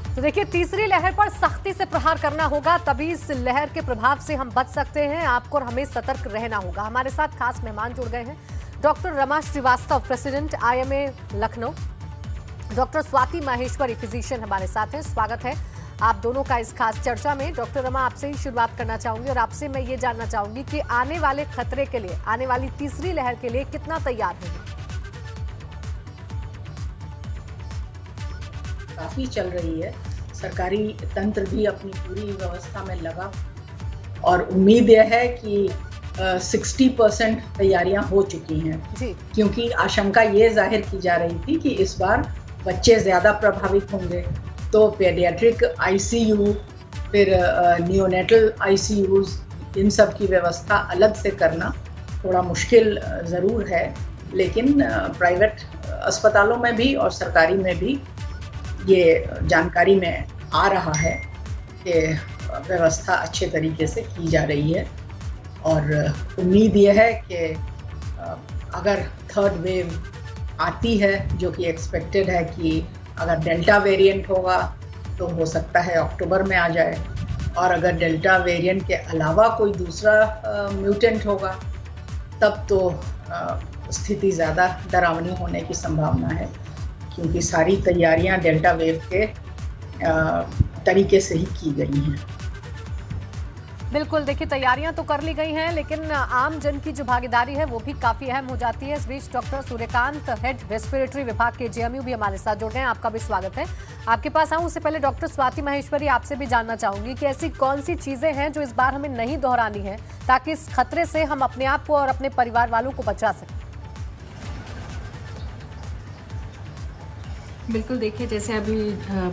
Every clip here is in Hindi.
तो देखिए, तीसरी लहर पर सख्ती से प्रहार करना होगा, तभी इस लहर के प्रभाव से हम बच सकते हैं। आपको और हमें सतर्क रहना होगा। हमारे साथ खास मेहमान जुड़ गए हैं। Doctor Rama Srivastava, president IMA Lucknow, doctor Swati Maheshwari, physician हमारे साथ हैं। स्वागत है आप दोनों का इस खास चर्चा में। डॉक्टर रमा, आपसे ही शुरुआत करना चाहूंगी और आपसे मैं ये जानना चाहूंगी कि आने वाले खतरे के लिए, आने वाली तीसरी लहर के लिए कितना तैयार है? काफी चल रही है। सरकारी तंत्र भी अपनी पूरी व्यवस्था में लगा और उम्मीद यह है कि 60% तैयारियां हो चुकी हैं जी। क्योंकि आशंका ये जाहिर की जा रही थी कि इस बार बच्चे ज़्यादा प्रभावित होंगे, तो पेडियाट्रिक ICU, फिर नियोनेटल ICUs, इन सब की व्यवस्था अलग से करना थोड़ा मुश्किल ज़रूर है। लेकिन प्राइवेट अस्पतालों में भी और सरकारी में भी ये जानकारी में आ रहा है कि व्यवस्था अच्छे तरीके से की जा रही है और उम्मीद यह है कि अगर थर्ड वेव आती है, जो कि एक्सपेक्टेड है कि अगर डेल्टा वेरिएंट होगा तो हो सकता है अक्टूबर में आ जाए, और अगर डेल्टा वेरिएंट के अलावा कोई दूसरा म्यूटेंट होगा तब तो स्थिति ज़्यादा डरावनी होने की संभावना है, क्योंकि सारी तैयारियां डेल्टा वेव के तरीके से ही की गई हैं। बिल्कुल, देखिए, तैयारियां तो कर ली गई हैं, लेकिन आम जन की जो भागीदारी है वो भी काफी अहम हो जाती है। इस बीच डॉक्टर सूर्यकांत, हेड रेस्पिरेटरी विभाग के JMU भी हमारे साथ जुड़ गए हैं। आपका भी स्वागत है। आपके पास आऊं उससे पहले डॉक्टर स्वाति माहेश्वरी, आपसे भी जानना चाहूंगी कि ऐसी कौन सी चीजें हैं जो इस बार हमें नहीं दोहरानी है, ताकि इस खतरे से हम अपने आप को और अपने परिवार वालों को बचा सकें। बिल्कुल, देखिए, जैसे अभी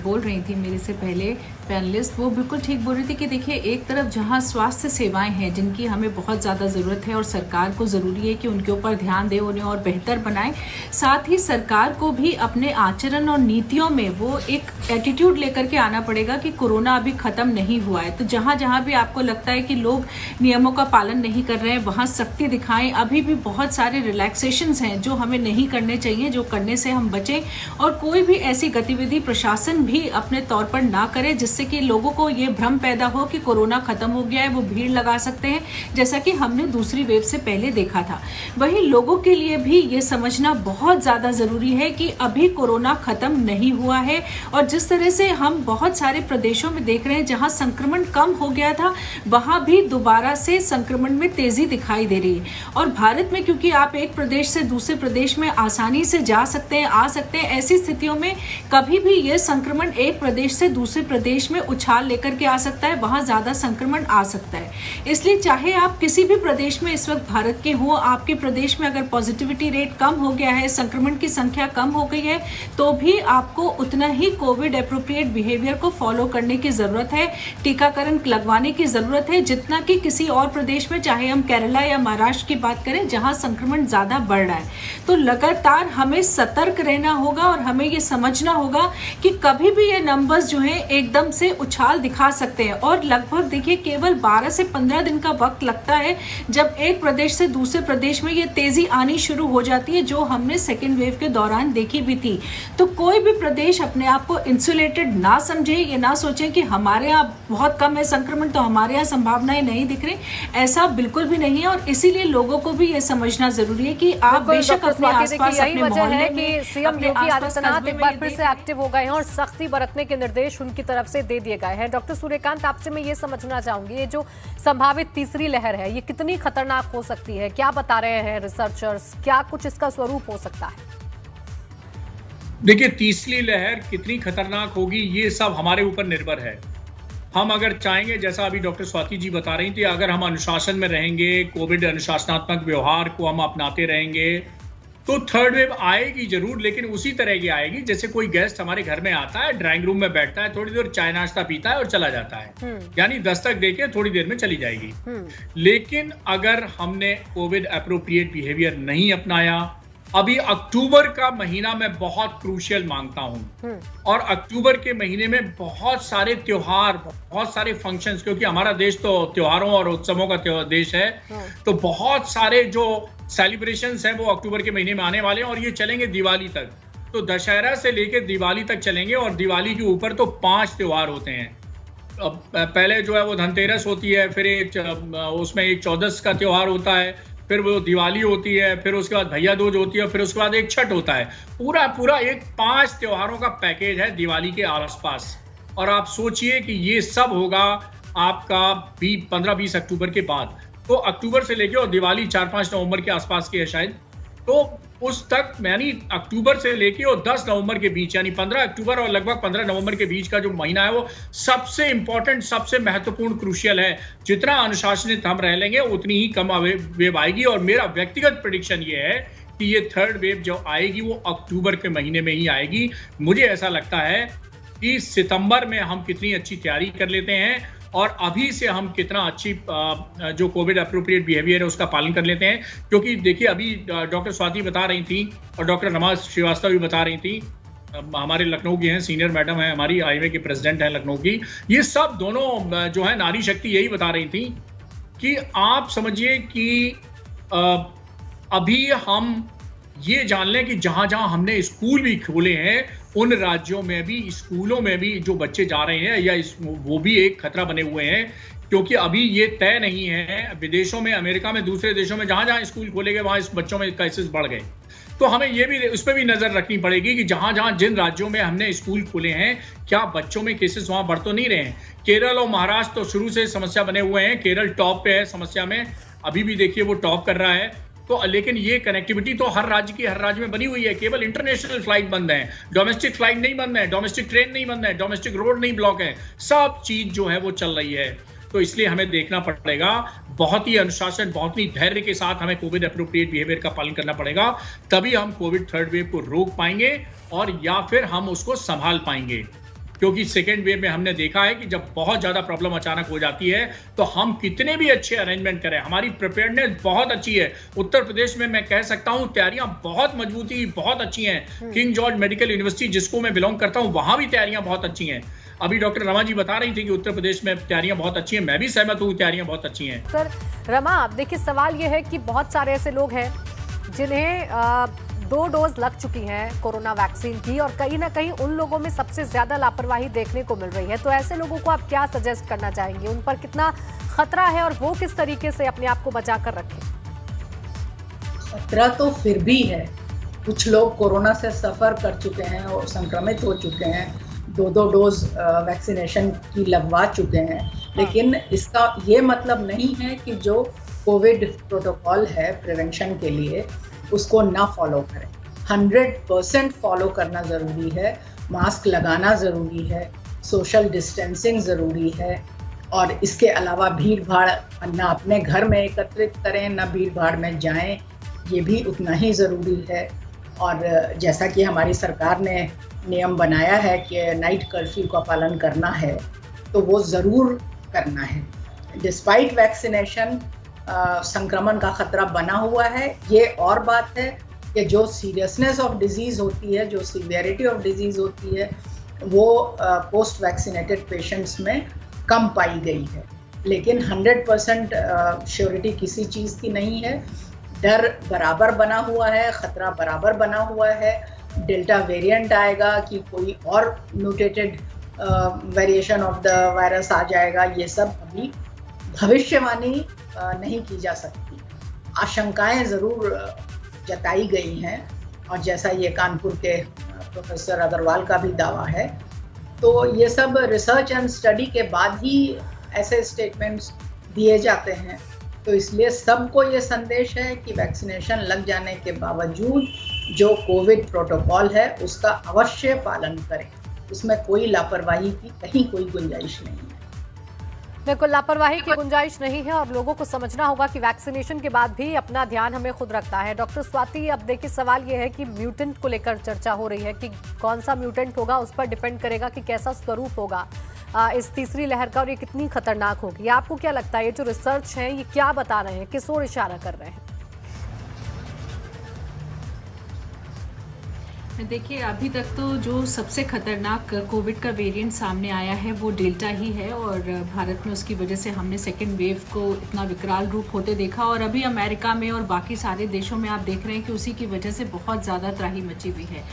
बोल रही थी मेरे से पहले पैनलिस्ट, वो बिल्कुल ठीक बोल रही थी कि देखिए, एक तरफ जहां स्वास्थ्य सेवाएं हैं जिनकी हमें बहुत ज़्यादा ज़रूरत है और सरकार को ज़रूरी है कि उनके ऊपर ध्यान दे, उन्हें और बेहतर बनाए, साथ ही सरकार को भी अपने आचरण और नीतियों में वो एक एटीट्यूड लेकर के आना पड़ेगा कि कोरोना अभी ख़त्म नहीं हुआ है। तो जहाँ जहाँ भी आपको लगता है कि लोग नियमों का पालन नहीं कर रहे हैं, वहाँ सख्ती दिखाएं। अभी भी बहुत सारे रिलैक्सेशंस हैं जो हमें नहीं करने चाहिए, जो करने से हम बचें, और कोई भी ऐसी गतिविधि प्रशासन भी अपने तौर पर ना करे जिससे कि लोगों को ये भ्रम पैदा हो कि कोरोना खत्म हो गया है, वो भीड़ लगा सकते हैं, जैसा कि हमने दूसरी वेव से पहले देखा था। वहीं लोगों के लिए भी ये समझना बहुत ज़्यादा ज़रूरी है कि अभी कोरोना खत्म नहीं हुआ है, और जिस तरह से हम बहुत सारे प्रदेशों में देख रहे हैं जहां संक्रमण कम हो गया था, वहां भी दोबारा से संक्रमण में तेजी दिखाई दे रही है। और भारत में क्योंकि आप एक प्रदेश से दूसरे प्रदेश में आसानी से जा सकते हैं, आ सकते हैं, ऐसी स्थितियों में कभी भी ये संक्रमण एक प्रदेश से दूसरे प्रदेश में उछाल लेकर के आ सकता है, वहां ज्यादा संक्रमण आ सकता है। इसलिए चाहे आप किसी भी प्रदेश में इस वक्त भारत के हो, आपके प्रदेश में अगर पॉजिटिविटी रेट कम हो गया है, संक्रमण की संख्या कम हो गई है, तो भी आपको उतना ही कोविड एप्रोप्रिएट बिहेवियर को फॉलो करने की जरूरत है, टीकाकरण लगवाने की जरूरत है, जितना कि किसी और प्रदेश में, चाहे हम केरला या महाराष्ट्र की बात करें जहां संक्रमण ज्यादा बढ़ रहा है। तो लगातार हमें सतर्क रहना होगा और हमें ये समझना होगा कि कभी भी ये नंबर्स जो हैं एकदम से उछाल दिखा सकते हैं, और लगभग देखिए केवल 12 से 15 दिन का वक्त लगता है जब एक प्रदेश से दूसरे प्रदेश में ये तेजी आनी शुरू हो जाती है, जो हमने सेकेंड वेव के दौरान देखी भी थी। तो कोई भी प्रदेश अपने आप को इंसुलेटेड ना समझे, ये ना सोचें कि हमारे यहाँ बहुत कम है संक्रमण तो हमारे यहाँ संभावनाएं नहीं दिख रही, ऐसा बिल्कुल भी नहीं है। और इसीलिए लोगों को भी ये समझना जरूरी है कि आप बेशक अपने आसपास, अपने मोहल्ले में, सीएम योगी आदित्यनाथ एक बार फिर से एक्टिव हो गए हैं और सख्ती बरतने के निर्देश उनकी तरफ से दे दिए गए हैं। डॉक्टर सूर्यकांत, आपसे मैं ये समझना चाहूंगी, ये जो संभावित तीसरी लहर है, ये कितनी खतरनाक हो सकती है? क्या बता रहे हैं रिसर्चर्स? क्या कुछ इसका स्वरूप हो सकता है? देखिए, तीसरी लहर कितनी खतरनाक होगी ये सब हमारे ऊपर निर्भर है। हम अगर चाहेंगे, जैसा अभी डॉक्टर स्वाति जी बता रही थी, अगर हम अनुशासन में रहेंगे, कोविड अनुशासनात्मक व्यवहार को हम अपनाते रहेंगे, तो थर्ड वेव आएगी जरूर, लेकिन उसी तरह की आएगी जैसे कोई गेस्ट हमारे घर में आता है, ड्राइंग रूम में बैठता है, थोड़ी देर चाय नाश्ता पीता है और चला जाता है, यानी दस्तक देके थोड़ी देर में चली जाएगी। लेकिन अगर हमने कोविड एप्रोप्रिएट बिहेवियर नहीं अपनाया, अभी अक्टूबर का महीना मैं बहुत क्रूशियल मांगता हूं, और अक्टूबर के महीने में बहुत सारे त्योहार, बहुत सारे फंक्शंस, क्योंकि हमारा देश तो त्योहारों और उत्सवों का देश है, तो बहुत सारे जो सेलिब्रेशंस हैं वो अक्टूबर के महीने में आने वाले हैं और ये चलेंगे दिवाली तक। तो दशहरा से लेकर दिवाली तक चलेंगे और दिवाली के ऊपर तो 5 त्योहार होते हैं। पहले जो है वो धनतेरस होती है, फिर उसमें एक चौदस का त्योहार होता है, फिर वो दिवाली होती है, फिर उसके बाद भैया दूज होती है, फिर उसके बाद एक छठ होता है। पूरा एक 5 त्योहारों का पैकेज है दिवाली के आसपास। और आप सोचिए कि ये सब होगा आपका 15-20 अक्टूबर के बाद। तो अक्टूबर से लेके और दिवाली 4-5 नवंबर के आसपास की है शायद। तो उस तक यानी अक्टूबर से लेके और 10 नवंबर के बीच, यानी 15 अक्टूबर और लगभग 15 नवंबर के बीच का जो महीना है वो सबसे इंपॉर्टेंट, सबसे महत्वपूर्ण, क्रूशियल है। जितना अनुशासित हम रह लेंगे उतनी ही कम वेव आएगी। और मेरा व्यक्तिगत प्रेडिक्शन ये है कि ये थर्ड वेव जो आएगी वो अक्टूबर के महीने में ही आएगी। मुझे ऐसा लगता है कि सितंबर में हम कितनी अच्छी तैयारी कर लेते हैं और अभी से हम कितना अच्छी जो कोविड अप्रोप्रिएट बिहेवियर है उसका पालन कर लेते हैं। क्योंकि देखिए अभी डॉक्टर स्वाति बता रही थी और डॉक्टर रमा श्रीवास्तव भी बता रही थी, हमारे लखनऊ की हैं, सीनियर मैडम है हमारी, आईएमए की प्रेसिडेंट है लखनऊ की। ये सब दोनों जो है नारी शक्ति यही बता रही थी कि आप समझिए कि अभी हम ये जान लें कि जहां जहां हमने स्कूल भी खोले हैं उन राज्यों में भी, स्कूलों में भी जो बच्चे जा रहे हैं या वो भी एक खतरा बने हुए हैं। क्योंकि अभी ये तय नहीं है, विदेशों में, अमेरिका में, दूसरे देशों में जहां जहां स्कूल खोले गए वहां इस बच्चों में केसेस बढ़ गए। तो हमें ये भी उस पर भी नजर रखनी पड़ेगी कि जहां जहां जिन राज्यों में हमने स्कूल खोले हैं क्या बच्चों में केसेस वहां बढ़ तो नहीं रहे हैं। केरल और महाराष्ट्र तो शुरू से समस्या बने हुए हैं। केरल टॉप पे है समस्या में, अभी भी देखिए वो टॉप कर रहा है। तो लेकिन ये कनेक्टिविटी तो हर राज्य में बनी हुई है। केवल इंटरनेशनल फ्लाइट बंद है, डोमेस्टिक फ्लाइट नहीं बंद है, डोमेस्टिक ट्रेन नहीं बंद है, डोमेस्टिक रोड नहीं ब्लॉक है, सब चीज जो है वो चल रही है। तो इसलिए हमें देखना पड़ेगा, बहुत ही अनुशासन, बहुत ही धैर्य के साथ हमें कोविड एप्रोप्रिएट बिहेवियर का पालन करना पड़ेगा। तभी हम कोविड थर्ड वेव को रोक पाएंगे और या फिर हम उसको संभाल पाएंगे। क्योंकि सेकेंड वेव में हमने देखा है कि जब बहुत ज्यादा प्रॉब्लम अचानक हो जाती है तो हम कितने भी अच्छे अरेंजमेंट करें, हमारी प्रिपेयर्डनेस बहुत अच्छी है। उत्तर प्रदेश में मैं कह सकता हूं तैयारियां बहुत मजबूती, बहुत अच्छी हैं। किंग जॉर्ज मेडिकल यूनिवर्सिटी जिसको मैं बिलोंग करता हूं वहां भी तैयारियां बहुत अच्छी हैं। अभी डॉक्टर रमा जी बता रही थी कि उत्तर प्रदेश में तैयारियां बहुत अच्छी हैं, मैं भी सहमत हूं, तैयारियां बहुत अच्छी हैं। सर रमा, देखिए सवाल यह है कि बहुत सारे ऐसे लोग हैं जिन्हें 2 डोज लग चुकी हैं कोरोना वैक्सीन की और कहीं ना कहीं उन लोगों में सबसे ज्यादा लापरवाही देखने को मिल रही है। तो ऐसे लोगों को आप क्या सजेस्ट करना चाहेंगे, उन पर कितना खतरा है और वो किस तरीके से अपने आप को बचा कर रखें? खतरा तो फिर भी है। कुछ लोग कोरोना से सफर कर चुके हैं और संक्रमित हो चुके हैं, 2 डोज वैक्सीनेशन की लगवा चुके हैं। लेकिन इसका ये मतलब नहीं है कि जो कोविड प्रोटोकॉल है प्रिवेंशन के लिए उसको ना फॉलो करें। 100% फॉलो करना ज़रूरी है, मास्क लगाना ज़रूरी है, सोशल डिस्टेंसिंग ज़रूरी है और इसके अलावा भीड़ भाड़ ना अपने घर में एकत्रित करें ना भीड़ भाड़ में जाएं, ये भी उतना ही ज़रूरी है। और जैसा कि हमारी सरकार ने नियम बनाया है कि नाइट कर्फ्यू का पालन करना है तो वो ज़रूर करना है। डिस्पाइट वैक्सीनेशन संक्रमण का खतरा बना हुआ है। ये और बात है कि जो सीरियसनेस ऑफ डिजीज़ होती है, जो सीवियरिटी ऑफ डिजीज़ होती है वो पोस्ट वैक्सीनेटेड पेशेंट्स में कम पाई गई है। लेकिन 100% श्योरिटी किसी चीज़ की नहीं है। डर बराबर बना हुआ है, खतरा बराबर बना हुआ है। डेल्टा वेरिएंट आएगा कि कोई और mutated variation of the virus आ जाएगा, ये सब अभी भविष्यवाणी नहीं की जा सकती। आशंकाएं ज़रूर जताई गई हैं और जैसा ये कानपुर के प्रोफेसर अग्रवाल का भी दावा है, तो ये सब रिसर्च एंड स्टडी के बाद ही ऐसे स्टेटमेंट्स दिए जाते हैं। तो इसलिए सबको ये संदेश है कि वैक्सीनेशन लग जाने के बावजूद जो कोविड प्रोटोकॉल है उसका अवश्य पालन करें, उसमें कोई लापरवाही की कहीं कोई गुंजाइश नहीं है। बिल्कुल लापरवाही की गुंजाइश नहीं है और लोगों को समझना होगा कि वैक्सीनेशन के बाद भी अपना ध्यान हमें खुद रखना है। डॉक्टर स्वाति, अब देखिए सवाल ये है कि म्यूटेंट को लेकर चर्चा हो रही है कि कौन सा म्यूटेंट होगा उस पर डिपेंड करेगा कि कैसा स्वरूप होगा इस तीसरी लहर का और ये कितनी खतरनाक होगी। आपको क्या लगता है ये जो रिसर्च है ये क्या बता रहे हैं, किस ओर इशारा कर रहे हैं? देखिए, अभी तक तो जो सबसे खतरनाक कोविड का वेरिएंट सामने आया है वो डेल्टा ही है और भारत में उसकी वजह से हमने सेकेंड वेव को इतना विकराल रूप होते देखा और अभी अमेरिका में और बाकी सारे देशों में आप देख रहे हैं कि उसी की वजह से बहुत ज़्यादा त्राही मची हुई है।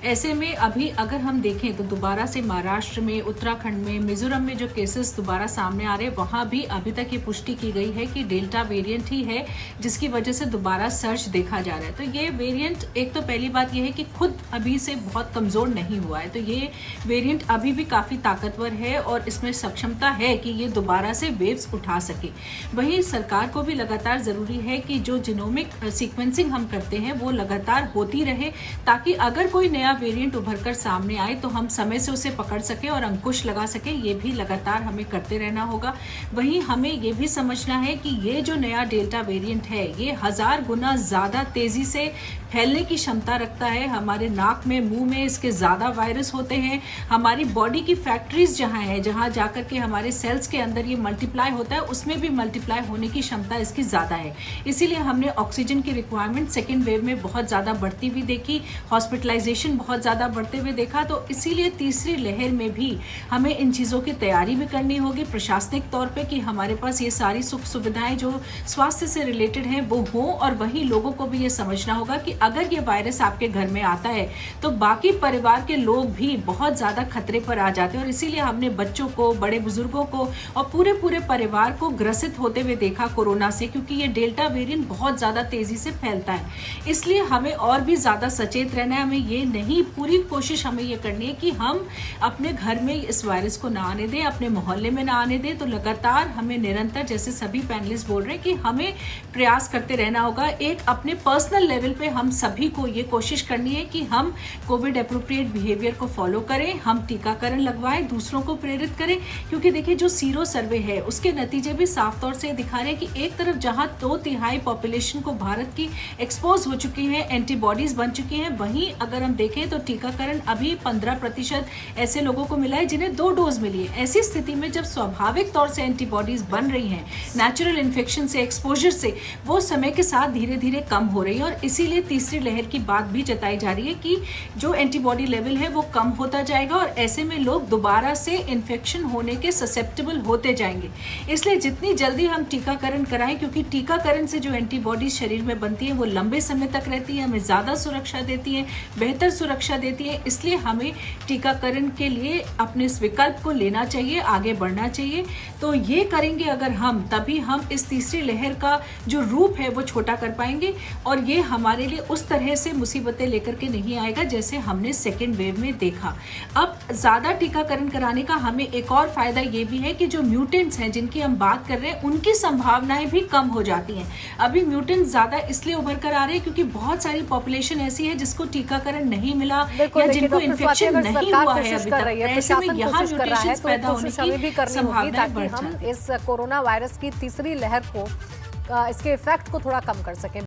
ऐसे में अभी अगर हम देखें तो दोबारा से महाराष्ट्र में, उत्तराखंड में, मिजोरम में जो केसेस दोबारा सामने आ रहे हैं वहाँ भी अभी तक ये पुष्टि की गई है कि डेल्टा वेरिएंट ही है जिसकी वजह से दोबारा सर्च देखा जा रहा है। तो ये वेरिएंट, एक तो पहली बात ये है कि खुद अभी से बहुत कमज़ोर नहीं हुआ है, तो ये वेरिएंट अभी भी काफ़ी ताकतवर है और इसमें सक्षमता है कि ये दोबारा से वेव्स उठा सके। वहीं सरकार को भी लगातार ज़रूरी है कि जो जीनोमिक सीक्वेंसिंग हम करते हैं वो लगातार होती रहे ताकि अगर कोई नया वेरिएंट उभर कर सामने आए तो हम समय से उसे पकड़ सकें और अंकुश लगा सकें। ये भी लगातार हमें करते रहना होगा। वहीं हमें ये भी समझना है कि ये जो नया डेल्टा वेरिएंट है ये 1000 गुना ज़्यादा तेज़ी से फैलने की क्षमता रखता है। हमारे नाक में, मुंह में इसके ज़्यादा वायरस होते हैं। हमारी बॉडी की फैक्ट्रीज जहाँ है, जहाँ जाकर के हमारे सेल्स के अंदर ये मल्टीप्लाई होता है, उसमें भी मल्टीप्लाई होने की क्षमता इसकी ज़्यादा है। इसीलिए हमने ऑक्सीजन की रिक्वायरमेंट सेकेंड वेव में बहुत ज़्यादा बढ़ती हुई देखी, हॉस्पिटलाइजेशन बहुत ज़्यादा बढ़ते हुए देखा। तो इसीलिए तीसरी लहर में भी हमें इन चीज़ों की तैयारी भी करनी होगी प्रशासनिक तौर पर कि हमारे पास ये सारी सुख सुविधाएँ जो स्वास्थ्य से रिलेटेड हैं वो हों, और वहीं लोगों को भी ये समझना होगा कि अगर ये वायरस आपके घर में आता है तो बाकी परिवार के लोग भी बहुत ज़्यादा खतरे पर आ जाते हैं। और इसीलिए हमने बच्चों को, बड़े बुजुर्गों को और पूरे परिवार को ग्रसित होते हुए देखा कोरोना से, क्योंकि ये डेल्टा वेरिएंट बहुत ज़्यादा तेज़ी से फैलता है। इसलिए हमें और भी ज़्यादा सचेत रहना है। हमें ये नहीं, पूरी कोशिश हमें ये करनी है कि हम अपने घर में इस वायरस को ना आने दें, अपने मोहल्ले में ना आने दें। तो लगातार हमें निरंतर, जैसे सभी पैनलिस्ट बोल रहे हैं, कि हमें प्रयास करते रहना होगा। एक अपने पर्सनल लेवल पे हम सभी को ये कोशिश करनी है कि हम कोविड एप्रोप्रिएट बिहेवियर को फॉलो करें, हम टीकाकरण लगवाएं, दूसरों को प्रेरित करें। क्योंकि देखिए, जो सीरो सर्वे है उसके नतीजे भी साफ तौर से दिखा रहे हैं कि एक तरफ जहां 2/3 पॉपुलेशन को भारत की एक्सपोज हो चुकी है, एंटीबॉडीज बन चुकी हैं, वहीं अगर हम देखें तो टीकाकरण अभी 15% ऐसे लोगों को मिला है जिन्हें 2 डोज मिली है। ऐसी स्थिति में जब स्वाभाविक तौर से एंटीबॉडीज बन रही हैं नेचुरल इन्फेक्शन से, एक्सपोजर से, वो समय के साथ धीरे धीरे कम हो रही है। और इसीलिए तीसरी लहर की बात भी जताई जा रही है कि जो एंटीबॉडी लेवल है वो कम होता जाएगा और ऐसे में लोग दोबारा से इन्फेक्शन होने के ससेप्टेबल होते जाएंगे। इसलिए जितनी जल्दी हम टीकाकरण कराएं, क्योंकि टीकाकरण से जो एंटीबॉडी शरीर में बनती है वो लंबे समय तक रहती है, हमें ज़्यादा सुरक्षा देती है, बेहतर सुरक्षा देती है। इसलिए हमें टीकाकरण के लिए अपने इस विकल्प को लेना चाहिए, आगे बढ़ना चाहिए। तो ये करेंगे अगर हम, तभी हम इस तीसरी लहर का जो रूप है वो छोटा कर पाएंगे और ये हमारे लिए उस तरह से मुसीबतें लेकर के नहीं आएगा जैसे हमने सेकेंड वेव में देखा। अब ज़्यादा टीकाकरण कराने का हमें एक और फायदा ये भी है कि जो म्यूटेंट्स हैं जिनकी हम बात कर रहे हैं उनकी संभावनाएं भी कम हो जाती हैं। अभी म्यूटेंट्स ज़्यादा इसलिए उभर कर आ रहे हैं क्योंकि बहुत सारी पॉपुलेशन ऐसी है जिसको टीकाकरण नहीं मिला या जिनको इन्फेक्शन नहीं हुआ है अभी तक। ऐसे में यहाँ म्यूटेशंस पैदा होने की संभावना बढ़ जाती है। इस कोरोना वायरस की तीसरी लहर को, इसके इफेक्ट को थोड़ा कम कर सकें।